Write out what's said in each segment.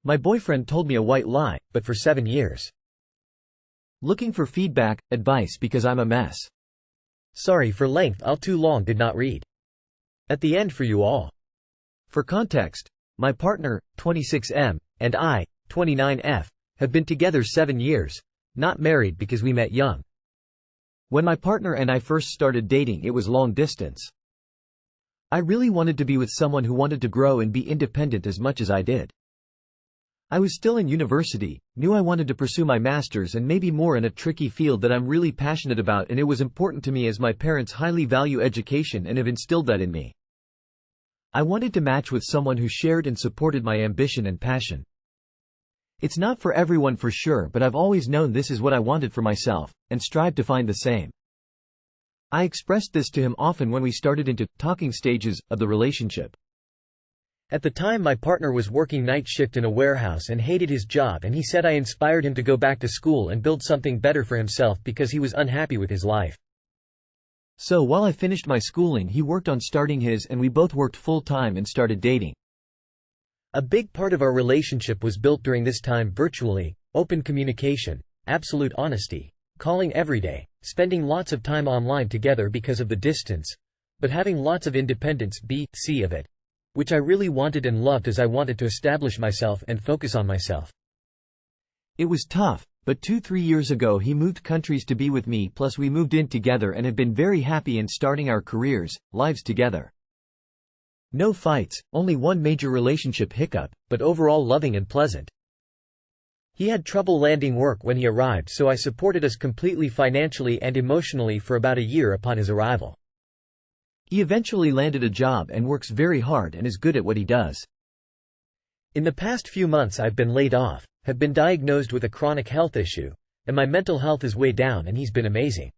My boyfriend told me a white lie, but for 7 years. Looking for feedback, advice because I'm a mess. Sorry for length, I'll too long did not read. At the end for you all. For context, my partner, 26M, and I, 29F, have been together 7 years, not married because we met young. When my partner and I first started dating, it was long distance. I really wanted to be with someone who wanted to grow and be independent as much as I did. I was still in university, knew I wanted to pursue my master's and maybe more in a tricky field that I'm really passionate about, and it was important to me as my parents highly value education and have instilled that in me. I wanted to match with someone who shared and supported my ambition and passion. It's not for everyone for sure, but I've always known this is what I wanted for myself, and strived to find the same. I expressed this to him often when we started into talking stages of the relationship. At the time my partner was working night shift in a warehouse and hated his job, and he said I inspired him to go back to school and build something better for himself because he was unhappy with his life. So while I finished my schooling, he worked on starting his, and we both worked full-time and started dating. A big part of our relationship was built during this time virtually, open communication, absolute honesty, calling every day, spending lots of time online together because of the distance, but having lots of independence B.C. of it, which I really wanted and loved as I wanted to establish myself and focus on myself. It was tough, but 2-3 years ago he moved countries to be with me, plus we moved in together and have been very happy in starting our careers, lives together. No fights, only one major relationship hiccup, but overall loving and pleasant. He had trouble landing work when he arrived, so I supported us completely financially and emotionally for about a year upon his arrival. He eventually landed a job and works very hard and is good at what he does. In the past few months I've been laid off, have been diagnosed with a chronic health issue, and my mental health is way down, and he's been amazing.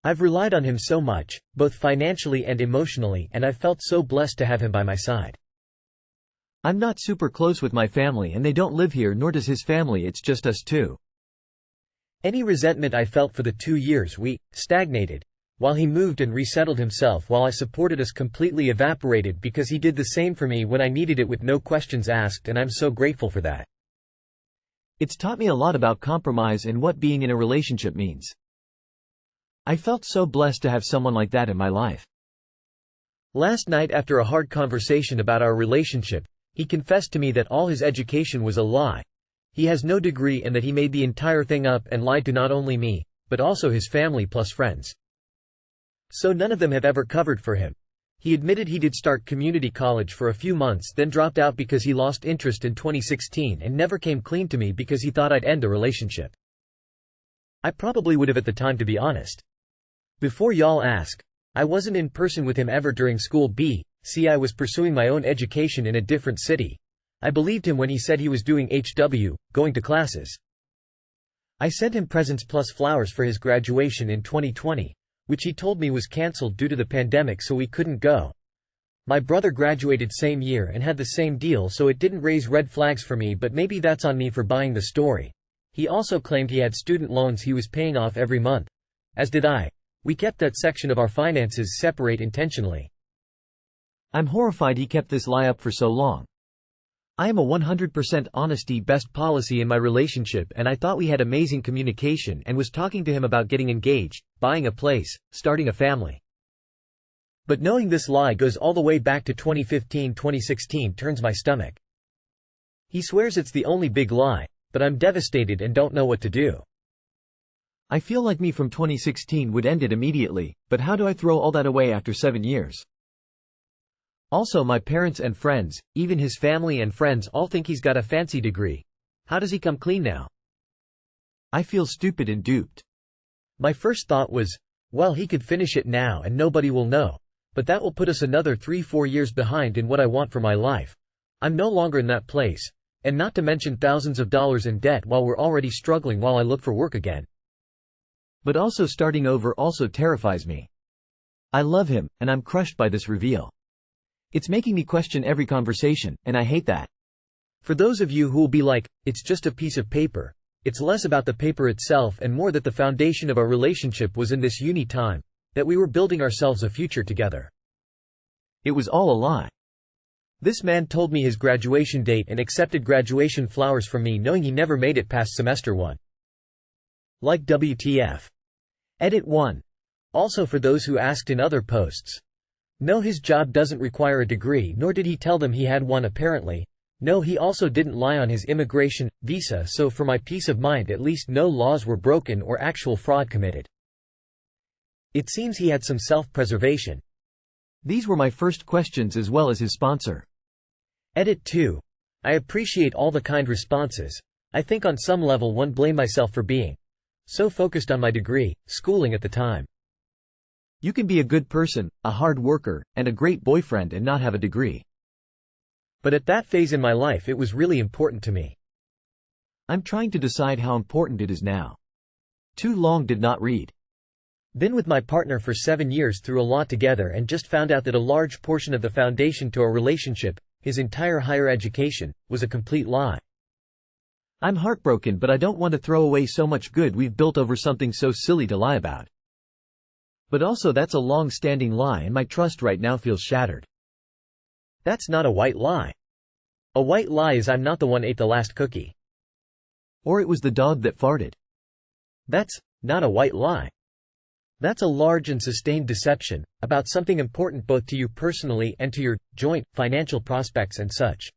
I've relied on him so much, both financially and emotionally, and I've felt so blessed to have him by my side. I'm not super close with my family and they don't live here, nor does his family, it's just us two. Any resentment I felt for the 2 years we stagnated, while he moved and resettled himself while I supported us, completely evaporated because he did the same for me when I needed it with no questions asked, and I'm so grateful for that. It's taught me a lot about compromise and what being in a relationship means. I felt so blessed to have someone like that in my life. Last night, after a hard conversation about our relationship, he confessed to me that all his education was a lie. He has no degree and that he made the entire thing up and lied to not only me, but also his family plus friends. So none of them have ever covered for him. He admitted he did start community college for a few months, then dropped out because he lost interest in 2016 and never came clean to me because he thought I'd end a relationship. I probably would have at the time, to be honest. Before y'all ask, I wasn't in person with him ever during school B.C. I was pursuing my own education in a different city. I believed him when he said he was doing HW, going to classes. I sent him presents plus flowers for his graduation in 2020. Which he told me was cancelled due to the pandemic, so we couldn't go. My brother graduated same year and had the same deal, so it didn't raise red flags for me, but maybe that's on me for buying the story. He also claimed he had student loans he was paying off every month. As did I. We kept that section of our finances separate intentionally. I'm horrified he kept this lie up for so long. I am a 100% honesty best policy in my relationship, and I thought we had amazing communication and was talking to him about getting engaged, buying a place, starting a family. But knowing this lie goes all the way back to 2015-2016 turns my stomach. He swears it's the only big lie, but I'm devastated and don't know what to do. I feel like me from 2016 would end it immediately, but how do I throw all that away after 7 years? Also, my parents and friends, even his family and friends, all think he's got a fancy degree. How does he come clean now? I feel stupid and duped. My first thought was, well, he could finish it now and nobody will know, but that will put us another 3-4 years behind in what I want for my life. I'm no longer in that place, and not to mention thousands of dollars in debt while we're already struggling while I look for work again. But also starting over also terrifies me. I love him, and I'm crushed by this reveal. It's making me question every conversation, and I hate that. For those of you who will be like, it's just a piece of paper, it's less about the paper itself and more that the foundation of our relationship was in this uni time, that we were building ourselves a future together. It was all a lie. This man told me his graduation date and accepted graduation flowers from me knowing he never made it past semester 1. Like WTF. Edit 1. Also for those who asked in other posts. No, his job doesn't require a degree, nor did he tell them he had one apparently. No, he also didn't lie on his immigration visa, so for my peace of mind at least no laws were broken or actual fraud committed. It seems he had some self-preservation. These were my first questions as well as his sponsor. Edit 2. I appreciate all the kind responses. I think on some level one blame myself for being so focused on my degree, schooling at the time. You can be a good person, a hard worker, and a great boyfriend and not have a degree. But at that phase in my life it was really important to me. I'm trying to decide how important it is now. Too long did not read. Been with my partner for 7 years through a lot together and just found out that a large portion of the foundation to our relationship, his entire higher education, was a complete lie. I'm heartbroken, but I don't want to throw away so much good we've built over something so silly to lie about. But also that's a long-standing lie and my trust right now feels shattered. That's not a white lie. A white lie is I'm not the one ate the last cookie. Or it was the dog that farted. That's not a white lie. That's a large and sustained deception, about something important both to you personally and to your joint financial prospects and such.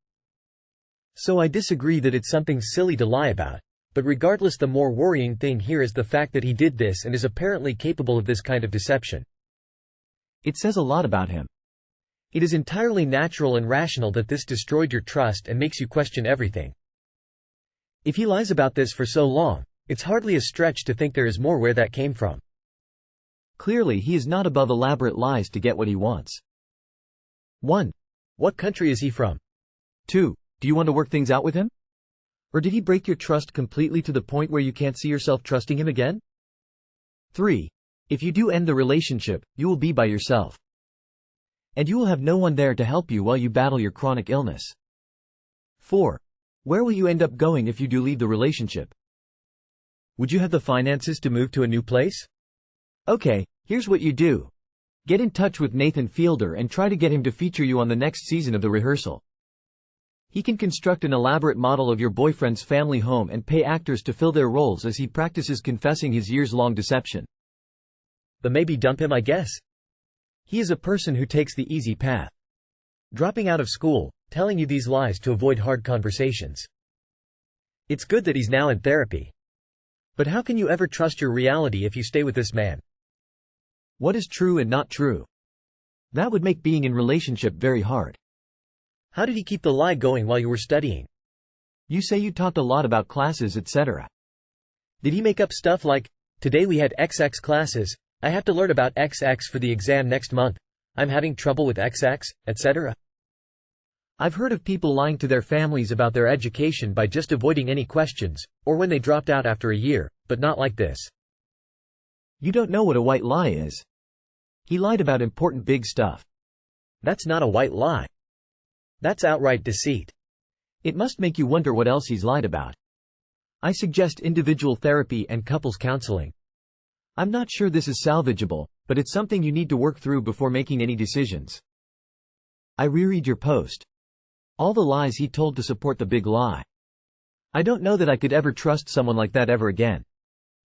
So I disagree that it's something silly to lie about. But regardless, the more worrying thing here is the fact that he did this and is apparently capable of this kind of deception. It says a lot about him. It is entirely natural and rational that this destroyed your trust and makes you question everything. If he lies about this for so long, it's hardly a stretch to think there is more where that came from. Clearly he is not above elaborate lies to get what he wants. 1. What country is he from? 2. Do you want to work things out with him? Or did he break your trust completely to the point where you can't see yourself trusting him again? 3. If you do end the relationship, you will be by yourself. And you will have no one there to help you while you battle your chronic illness. 4. Where will you end up going if you do leave the relationship? Would you have the finances to move to a new place? Okay, here's what you do. Get in touch with Nathan Fielder and try to get him to feature you on the next season of The Rehearsal. He can construct an elaborate model of your boyfriend's family home and pay actors to fill their roles as he practices confessing his years-long deception. But maybe dump him, I guess. He is a person who takes the easy path. Dropping out of school, telling you these lies to avoid hard conversations. It's good that he's now in therapy. But how can you ever trust your reality if you stay with this man? What is true and not true? That would make being in relationship very hard. How did he keep the lie going while you were studying? You say you talked a lot about classes, etc. Did he make up stuff like, today we had XX classes, I have to learn about XX for the exam next month, I'm having trouble with XX, etc.? I've heard of people lying to their families about their education by just avoiding any questions, or when they dropped out after a year, but not like this. You don't know what a white lie is. He lied about important big stuff. That's not a white lie. That's outright deceit. It must make you wonder what else he's lied about. I suggest individual therapy and couples counseling. I'm not sure this is salvageable, but it's something you need to work through before making any decisions. I reread your post. All the lies he told to support the big lie. I don't know that I could ever trust someone like that ever again.